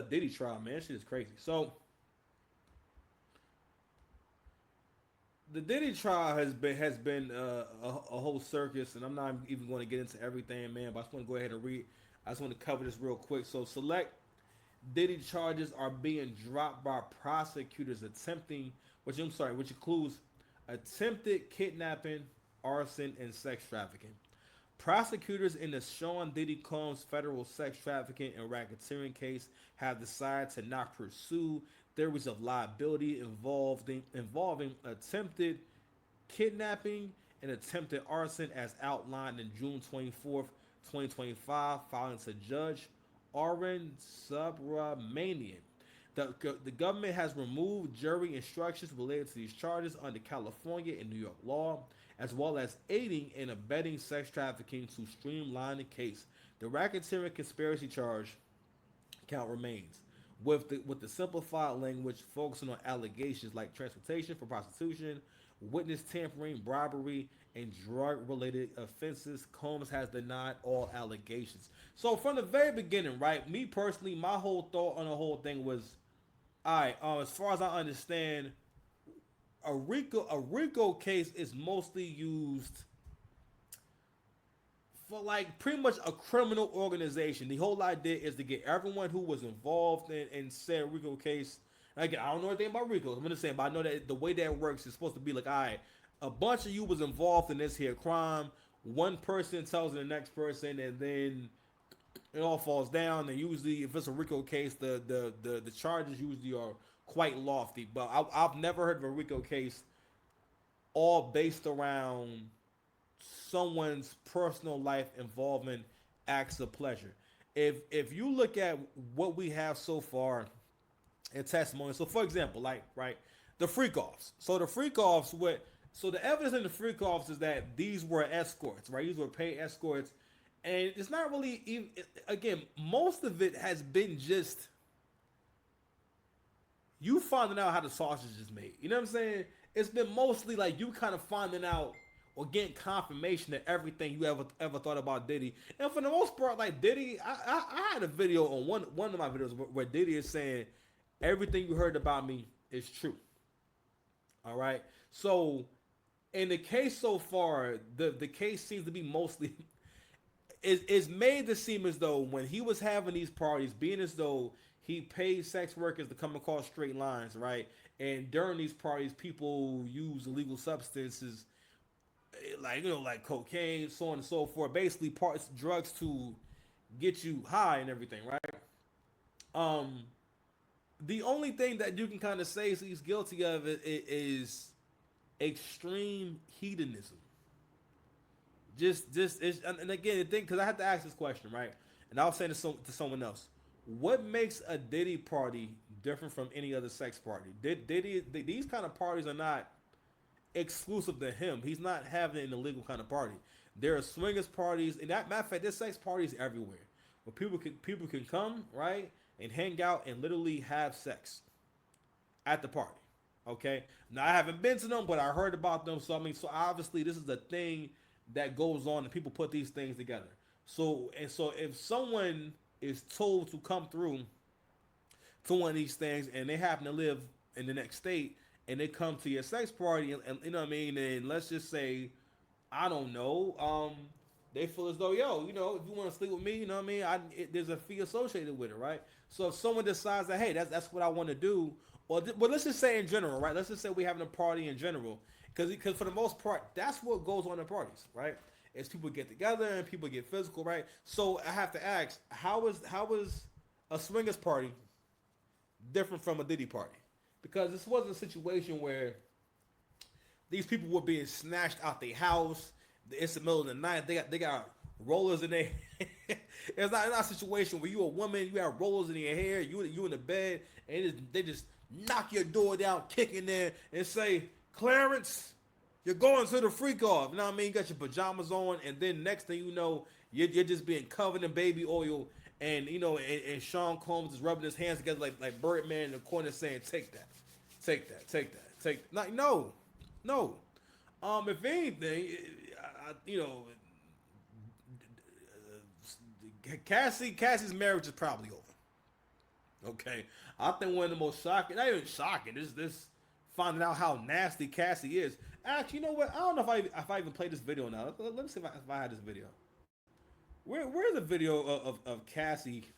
Diddy trial, man. That shit is crazy. So the Diddy trial has been a whole circus, and I'm not even going to get into everything, man. But I just want to go ahead and read. I just want to cover this real quick. So select Diddy charges are being dropped by prosecutors attempting, which includes attempted kidnapping, arson, and sex trafficking. Prosecutors in the Sean Diddy Combs federal sex trafficking and racketeering case have decided to not pursue theories of liability involving attempted kidnapping and attempted arson as outlined in June 24th, 2025, filing to Judge Oren Subramanian. The government has removed jury instructions related to these charges under California and New York law, as well as aiding and abetting sex trafficking to streamline the case. The racketeering conspiracy charge count remains, with the simplified language focusing on allegations like transportation for prostitution, witness tampering, bribery, and drug-related offenses. Combs has denied all allegations. So from the very beginning, right? Me personally, my whole thought on the whole thing was, all right. As far as I understand, a RICO case is mostly used for like pretty much a criminal organization. The whole idea is to get everyone who was involved in said RICO case. And again, I don't know anything about RICO. I'm gonna say, but I know that the way that works is supposed to be like, all right, a bunch of you was involved in this here crime. One person tells the next person, and then it all falls down. And usually, if it's a RICO case, the charges usually are quite lofty. But I've never heard of a RICO case all based around someone's personal life involvement acts of pleasure. If you look at what we have so far in testimony, so for example, like right, the freak offs. So the freak offs, what? So the evidence in the freak offs is that these were escorts, right? These were paid escorts, and it's not really even. Again, most of it has been just you finding out how the sausage is made. You know what I'm saying? It's been mostly like you kind of finding out or getting confirmation of everything you ever thought about Diddy. And for the most part, like Diddy, I had a video on one of my videos where Diddy is saying everything you heard about me is true. All right. So in the case so far, the case seems to be mostly is made to seem as though when he was having these parties, being as though he paid sex workers to come across straight lines, right? And during these parties, people use illegal substances, like like cocaine, so on and so forth. Basically, parts drugs to get you high and everything, right? Um, the only thing that you can kind of say is he's guilty of it is extreme hedonism. Just and again, the thing because I had to ask this question, right? And I was saying to someone else, what makes a Diddy party different from any other sex party? Diddy, these kind of parties are not exclusive to him. He's not having an illegal kind of party. There are swingers parties, and that matter of fact, there's sex parties everywhere where people can come right and hang out and literally have sex at the party. Okay, now I haven't been to them, but I heard about them. So I mean, so obviously this is the thing that goes on, and people put these things together. So if someone is told to come through to one of these things, and they happen to live in the next state, and they come to your sex party, and you know what I mean, and let's just say, I don't know, they feel as though, yo, if you want to sleep with me, you know what I mean, there's a fee associated with it, right? So if someone decides that, hey, that's what I want to do, well, let's just say in general, right? Let's just say we're having a party in general, because for the most part, that's what goes on in parties, right? Is people get together and people get physical, right? So I have to ask, how is a swingers party different from a Diddy party? Because this wasn't a situation where these people were being snatched out their house. It's the middle of the night. They got rollers in their. It's not a situation where you a woman, you have rollers in your hair, you in the bed, and they just knock your door down, kick in there, and say, Clarence, you're going to the freak off. You know what I mean? You got your pajamas on, and then next thing you know, you're just being covered in baby oil, and and Sean Combs is rubbing his hands together like Birdman in the corner saying, take that, take that, take that, take that. Like, no. If anything, Cassie's marriage is probably over. Okay, I think one of the most shocking, not even shocking, this finding out how nasty Cassie is. Actually, you know what? I don't know if I even played this video now. Let me see if I had this video. Where's the video of Cassie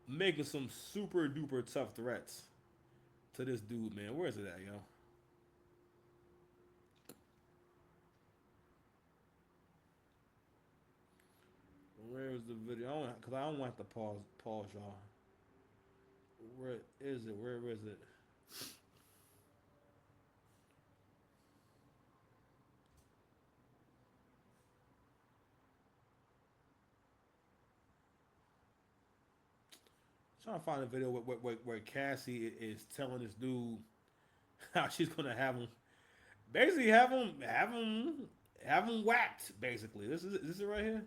making some super duper tough threats to this dude, man? Where is it at, yo? Where is the video? Because I don't want to pause y'all. Where is it? Where is it? I'm trying to find a video where Cassie is telling this dude how she's gonna have him, basically have him whacked. Basically, this is it right here.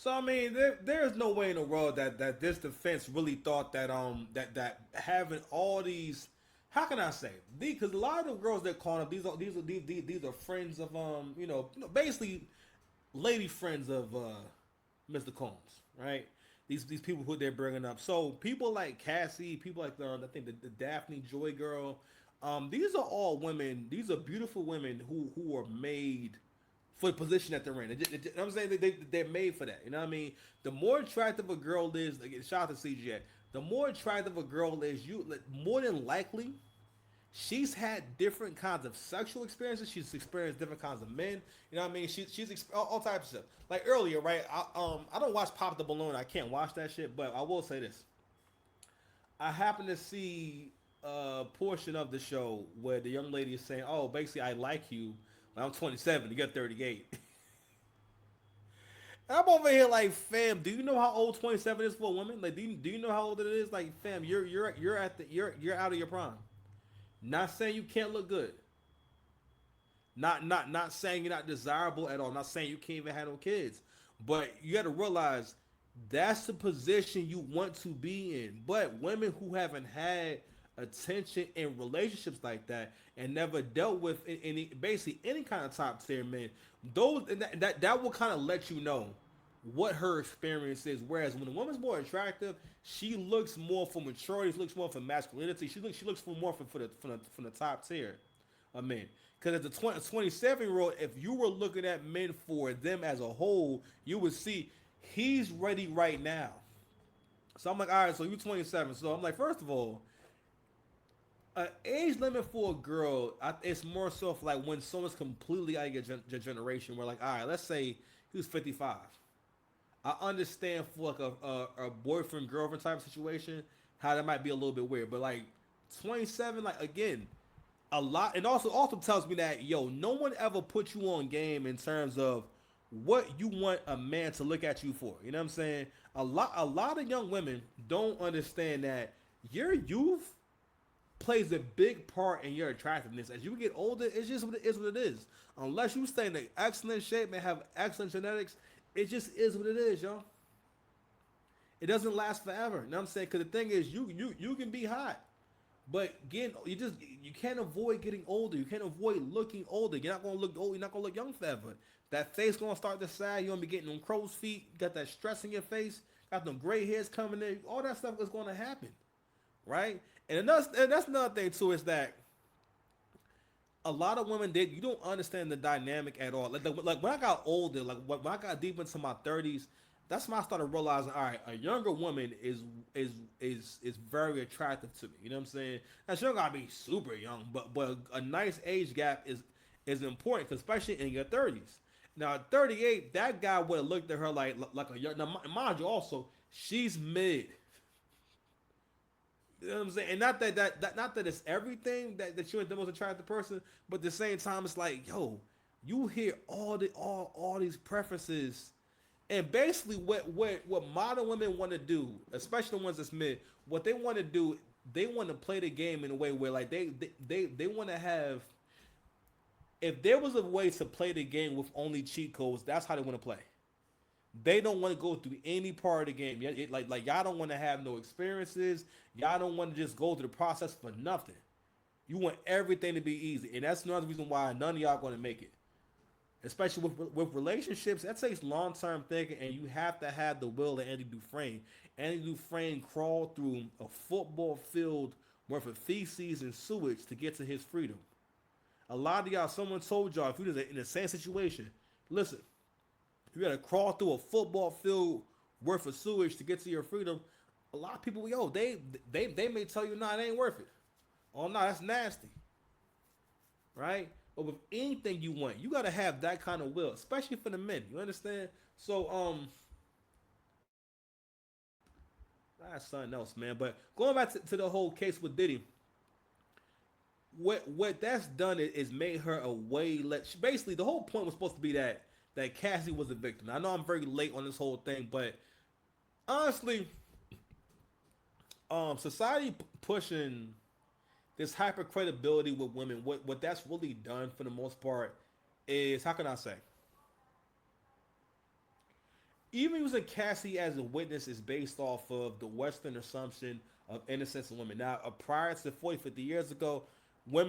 So I mean, there's no way in the world that this defense really thought that having all these, how can I say, because a lot of the girls that call up, these are friends of basically lady friends of Mr. Combs, right? These people who they're bringing up. So people like Cassie, people like I think the Daphne Joy girl, these are all women. These are beautiful women who are made for the position that they're in. I'm saying they're made for that. You know what I mean? The more attractive a girl is, like, shout out to CJ. The more attractive a girl is, you like, more than likely she's had different kinds of sexual experiences. She's experienced different kinds of men. You know what I mean? All types of stuff. Like earlier, right? I don't watch Pop the Balloon. I can't watch that shit. But I will say this: I happened to see a portion of the show where the young lady is saying, "Oh, basically, I like you. When I'm 27. You got 38." I'm over here like, fam, do you know how old 27 is for a woman? Like, do you know how old it is? Like, fam, you're out of your prime. Not saying you can't look good. Not saying you're not desirable at all. Not saying you can't even have no kids. But you got to realize that's the position you want to be in. But women who haven't had attention in relationships like that and never dealt with any basically any kind of top tier men, those that will kind of let you know what her experience is. Whereas when a woman's more attractive, she looks more for maturity, she looks more for masculinity. She looks for more from the top tier of men. Because as a 27-year-old, if you were looking at men for them as a whole, you would see he's ready right now. So I'm like, all right, so you're 27. So I'm like, first of all, an age limit for a girl, it's more so for like when someone's completely out of your generation. Where like, all right, let's say he was 55. I understand for like a boyfriend girlfriend type of situation how that might be a little bit weird, but like 27, like again, a lot, and also tells me that no one ever put you on game in terms of what you want a man to look at you for. You know what I'm saying? A lot of young women don't understand that your youth plays a big part in your attractiveness. As you get older, it's just what it is. Unless you stay in excellent shape and have excellent genetics, it just is what it is, yo. It doesn't last forever. You know what I'm saying? Because the thing is, you can be hot, but again, you can't avoid getting older. You can't avoid looking older. You're not gonna look old. You're not gonna look young forever. That face gonna start to sag. You're gonna be getting them crow's feet. You got that stress in your face. Got them gray hairs coming in. All that stuff is gonna happen, right? And that's another thing too is that a lot of women did. You don't understand the dynamic at all. Like when I got older, like when I got deep into my 30s, that's when I started realizing, all right, a younger woman is very attractive to me. You know what I'm saying? Now she don't gotta be super young, but a nice age gap is important, 'cause especially in your 30s. Now at 38, that guy would have looked at her like a young. Now mind you, also she's mid. You know what I'm saying? And not that it's everything that you're the most attractive person, but at the same time, it's like, yo, you hear all these preferences, and basically what modern women want to do, especially the ones that's mid, what they want to do, they want to play the game in a way where like they want to have. If there was a way to play the game with only cheat codes, that's how they want to play. They don't want to go through any part of the game. Like y'all don't want to have no experiences. Y'all don't want to just go through the process for nothing. You want everything to be easy, and that's another reason why none of y'all going to make it. Especially with relationships, that takes long term thinking, and you have to have the will of Andy Dufresne. Andy Dufresne crawled through a football field worth of feces and sewage to get to his freedom. A lot of y'all, someone told y'all if you was in the same situation, listen, you gotta crawl through a football field worth of sewage to get to your freedom. A lot of people, yo, they may tell you, nah, it ain't worth it. Oh no, that's nasty, right? But with anything you want, you gotta have that kind of will, especially for the men. You understand? So that's something else, man. But going back to the whole case with Diddy, what that's done is made her a way less. Basically, the whole point was supposed to be that Cassie was a victim. I know I'm very late on this whole thing, but honestly, society pushing this hyper credibility with women, what that's really done for the most part is, how can I say? Even using Cassie as a witness is based off of the Western assumption of innocence of women. Now, prior to 40, 50 years ago, women